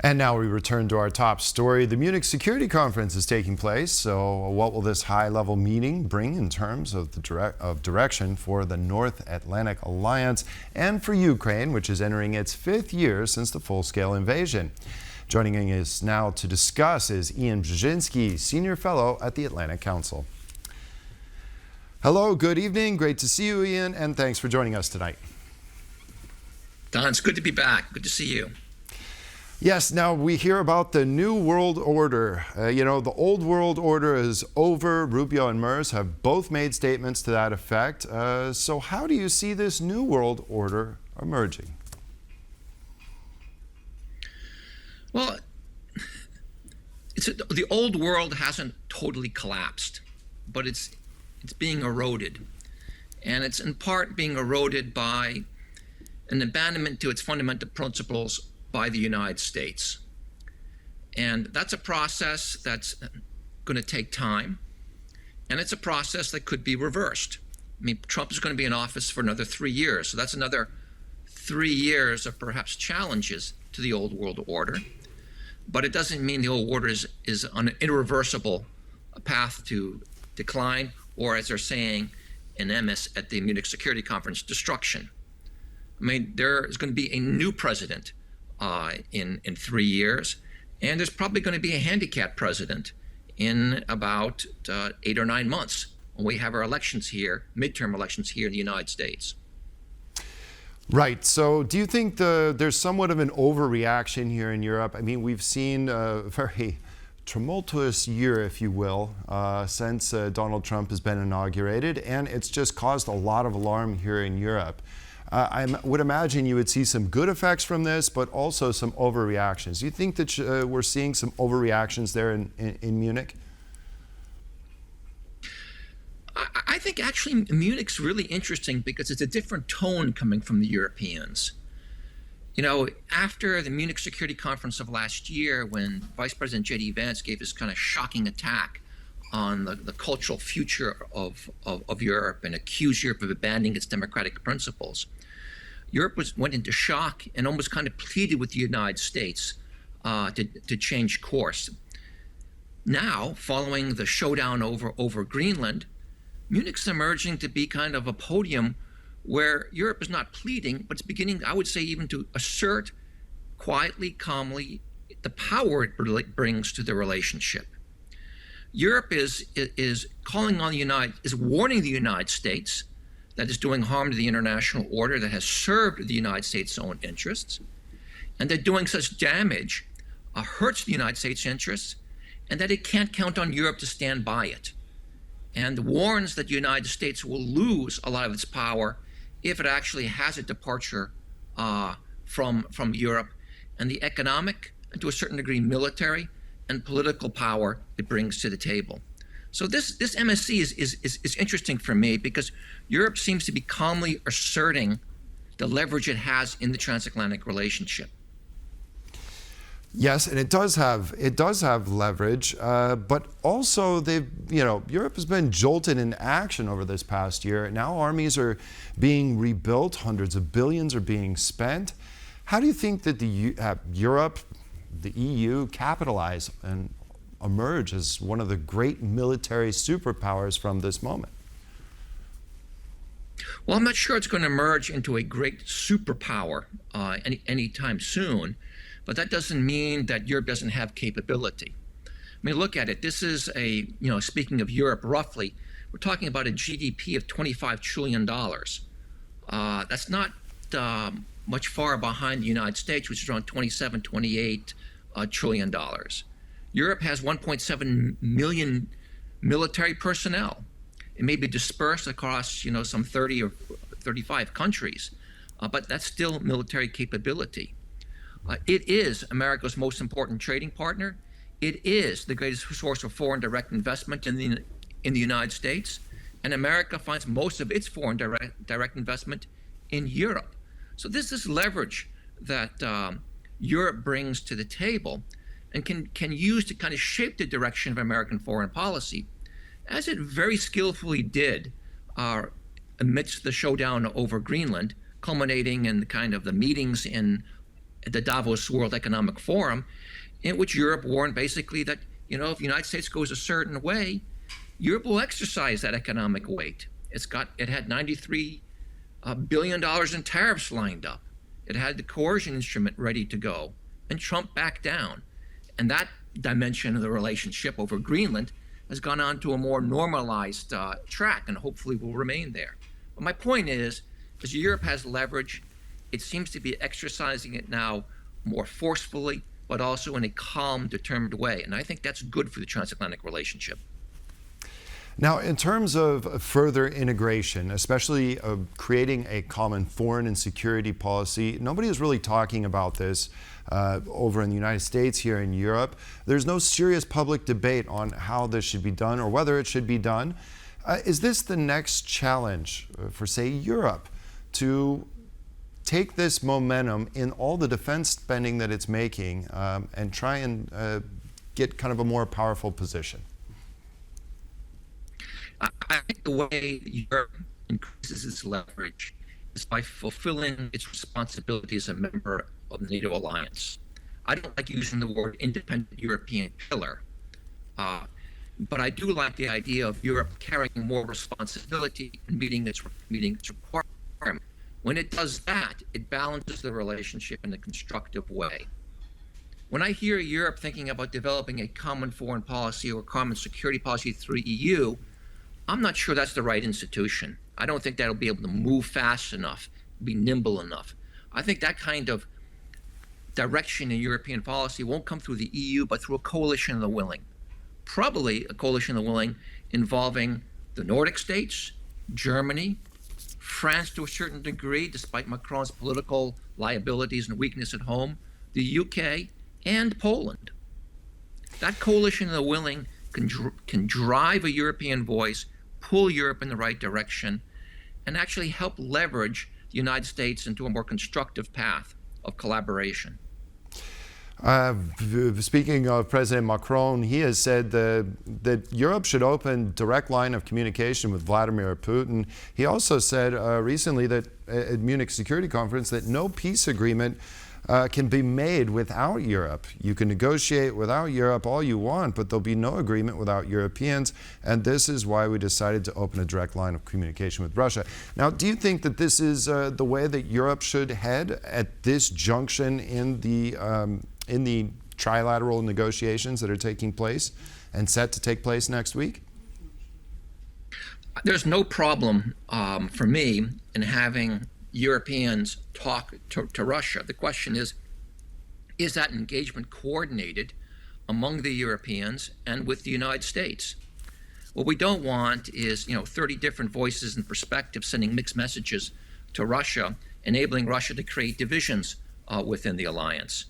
And now we return to our top story. The Munich Security Conference is taking place. So what will this high-level meeting bring in terms of the direction for the North Atlantic Alliance and for Ukraine, which is entering its 5th year since the full-scale invasion? Joining us now to discuss is Ian Brzezinski, Senior Fellow at the Atlantic Council. Hello, good evening. Great to see you, Ian, and thanks for joining us tonight. Don, it's good to be back. Good to see you. Yes, now we hear about the new world order. The old world order is over. Rubio and Merz have both made statements to that effect. So how do you see this new world order emerging? Well, the old world hasn't totally collapsed, but it's being eroded. And it's in part being eroded by an abandonment to its fundamental principles by the United States. And that's a process that's going to take time, and it's a process that could be reversed. I mean, Trump is going to be in office for another 3 years, so that's another 3 years of perhaps challenges to the old world order. But it doesn't mean the old order is on an irreversible path to decline, or as they're saying in MS at the Munich Security Conference, destruction. I mean, there is going to be a new president in 3 years, and there's probably going to be a handicapped president in about 8 or 9 months when we have our elections here, midterm elections here in the United States. Right. So do you think there's somewhat of an overreaction here in Europe? I mean, we've seen a very tumultuous year, if you will, since Donald Trump has been inaugurated, and it's just caused a lot of alarm here in Europe. I would imagine you would see some good effects from this, but also some overreactions. Do you think that we're seeing some overreactions there in Munich? I think actually Munich's really interesting because it's a different tone coming from the Europeans. You know, after the Munich Security Conference of last year, when Vice President J.D. Vance gave this kind of shocking attack on the cultural future of Europe and accused Europe of abandoning its democratic principles, Europe went into shock and almost kind of pleaded with the United States to change course. Now, following the showdown over Greenland, Munich's emerging to be kind of a podium where Europe is not pleading, but it's beginning, I would say, even to assert quietly, calmly, the power it brings to the relationship. Europe is calling on is warning the United States that is doing harm to the international order that has served the United States' own interests, and that doing such damage hurts the United States' interests, and that it can't count on Europe to stand by it, and warns that the United States will lose a lot of its power if it actually has a departure from Europe and the economic, and to a certain degree military and political power it brings to the table. So this MSC is interesting for me because Europe seems to be calmly asserting the leverage it has in the transatlantic relationship. Yes, and it does have leverage, but also Europe has been jolted in action over this past year. Now armies are being rebuilt, hundreds of billions are being spent. How do you think that Europe, the EU, capitalize and emerge as one of the great military superpowers from this moment? Well, I'm not sure it's going to emerge into a great superpower anytime soon, but that doesn't mean that Europe doesn't have capability. I mean, look at it. This is speaking of Europe roughly, we're talking about a GDP of $25 trillion. That's not much far behind the United States, which is around 27, 28 trillion dollars. Europe has 1.7 million military personnel. It may be dispersed across, some 30 or 35 countries, but that's still military capability. It is America's most important trading partner. It is the greatest source of foreign direct investment in the United States, and America finds most of its foreign direct investment in Europe. So this is leverage that Europe brings to the table and can use to kind of shape the direction of American foreign policy, as it very skillfully did amidst the showdown over Greenland, culminating in kind of the meetings in at the Davos World Economic Forum, in which Europe warned basically that, if the United States goes a certain way, Europe will exercise that economic weight. It had $93 billion in tariffs lined up. It had the coercion instrument ready to go, and Trump backed down. And that dimension of the relationship over Greenland has gone on to a more normalized track, and hopefully will remain there. But my point is, as Europe has leverage, it seems to be exercising it now more forcefully, but also in a calm, determined way. And I think that's good for the transatlantic relationship. Now, in terms of further integration, especially creating a common foreign and security policy, nobody is really talking about this over in the United States, here in Europe. There's no serious public debate on how this should be done or whether it should be done. Is this the next challenge for, say, Europe to take this momentum in all the defense spending that it's making and try and get kind of a more powerful position? I think the way Europe increases its leverage is by fulfilling its responsibility as a member of the NATO alliance. I don't like using the word independent European pillar, but I do like the idea of Europe carrying more responsibility and meeting its requirement. When it does that, it balances the relationship in a constructive way. When I hear Europe thinking about developing a common foreign policy or common security policy through EU, I'm not sure that's the right institution. I don't think that'll be able to move fast enough, be nimble enough. I think that kind of direction in European policy won't come through the EU, but through a coalition of the willing. Probably a coalition of the willing involving the Nordic states, Germany, France to a certain degree, despite Macron's political liabilities and weakness at home, the UK, and Poland. That coalition of the willing can drive a European voice, pull Europe in the right direction, and actually help leverage the United States into a more constructive path of collaboration. Speaking of President Macron, he has said that Europe should open direct line of communication with Vladimir Putin. He also said recently that at Munich Security Conference that no peace agreement can be made without Europe. You can negotiate without Europe all you want, but there'll be no agreement without Europeans, and this is why we decided to open a direct line of communication with Russia. Now, do you think that this is the way that Europe should head at this junction in the trilateral negotiations that are taking place and set to take place next week? There's no problem for me in having Europeans talk to Russia. The question is that engagement coordinated among the Europeans and with the United States? What we don't want is 30 different voices and perspectives sending mixed messages to Russia, enabling Russia to create divisions within the alliance.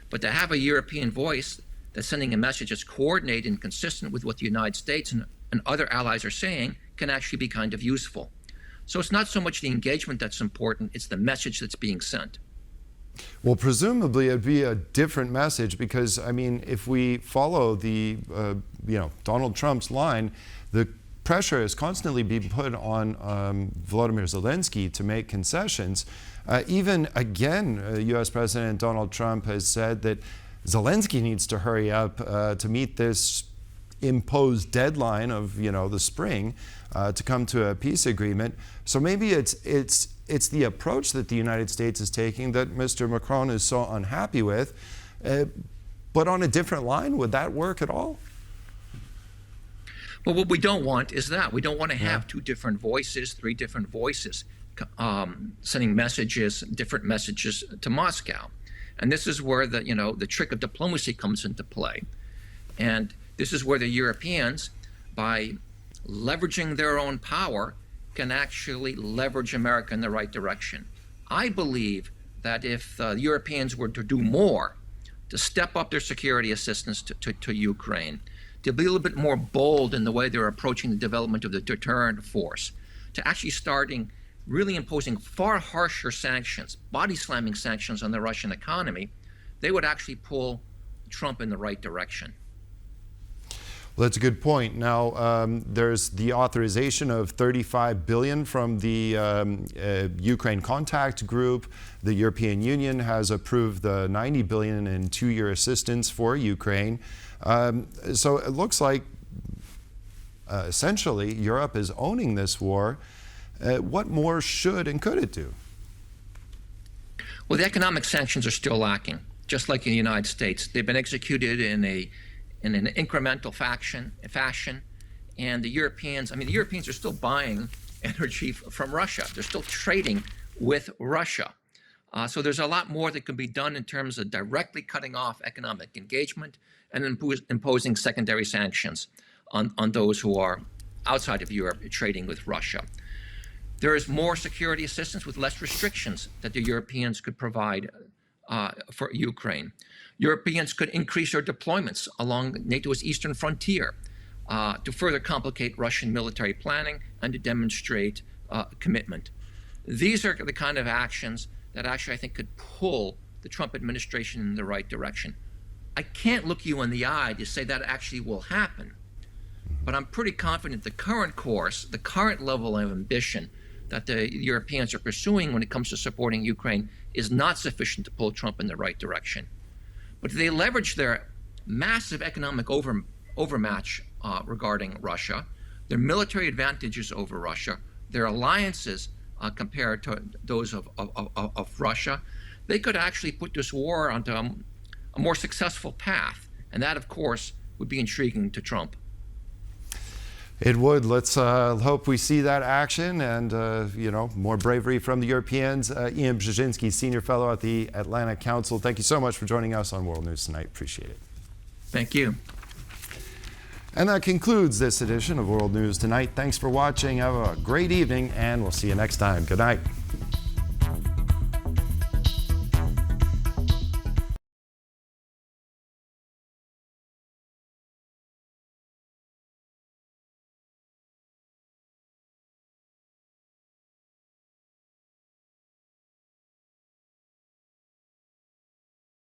But to have a European voice that's sending a message that's coordinated and consistent with what the United States and other allies are saying can actually be kind of useful. So it's not so much the engagement that's important, it's the message that's being sent. Well, presumably it'd be a different message because, I mean, if we follow the, Donald Trump's line, the pressure is constantly being put on Volodymyr Zelensky to make concessions. Even again, U.S. President Donald Trump has said that Zelensky needs to hurry up to meet this imposed deadline of the spring to come to a peace agreement. So maybe it's the approach that the United States is taking that Mr. Macron is so unhappy with. But on a different line, would that work at all? Well, what we don't want is that. We don't want to have two different voices, three different voices sending messages, different messages to Moscow. And this is where the trick of diplomacy comes into play. And this is where the Europeans, by leveraging their own power, can actually leverage America in the right direction. I believe that if the Europeans were to do more to step up their security assistance to Ukraine, to be a little bit more bold in the way they're approaching the development of the deterrent force, to actually starting really imposing far harsher sanctions, body slamming sanctions on the Russian economy, they would actually pull Trump in the right direction. Well, that's a good point. Now, there's the authorization of $35 billion from the Ukraine Contact Group. The European Union has approved the $90 billion in two-year assistance for Ukraine. So it looks like essentially Europe is owning this war. What more should and could it do? Well, the economic sanctions are still lacking, just like in the United States. They've been executed in an incremental fashion, and the Europeans are still buying energy from Russia. They're still trading with Russia. So there's a lot more that can be done in terms of directly cutting off economic engagement and imposing secondary sanctions on those who are outside of Europe trading with Russia. There is more security assistance with less restrictions that the Europeans could provide for Ukraine. Europeans could increase their deployments along NATO's eastern frontier to further complicate Russian military planning and to demonstrate commitment. These are the kind of actions that actually I think could pull the Trump administration in the right direction. I can't look you in the eye to say that actually will happen, but I'm pretty confident the current course, the current level of ambition that the Europeans are pursuing when it comes to supporting Ukraine is not sufficient to pull Trump in the right direction. But they leverage their massive economic overmatch regarding Russia, their military advantages over Russia, their alliances compared to those of Russia. They could actually put this war onto a more successful path. And that, of course, would be intriguing to Trump. It would. Let's hope we see that action and, more bravery from the Europeans. Ian Brzezinski, Senior Fellow at the Atlantic Council. Thank you so much for joining us on World News Tonight. Appreciate it. Thank you. And that concludes this edition of World News Tonight. Thanks for watching. Have a great evening, and we'll see you next time. Good night.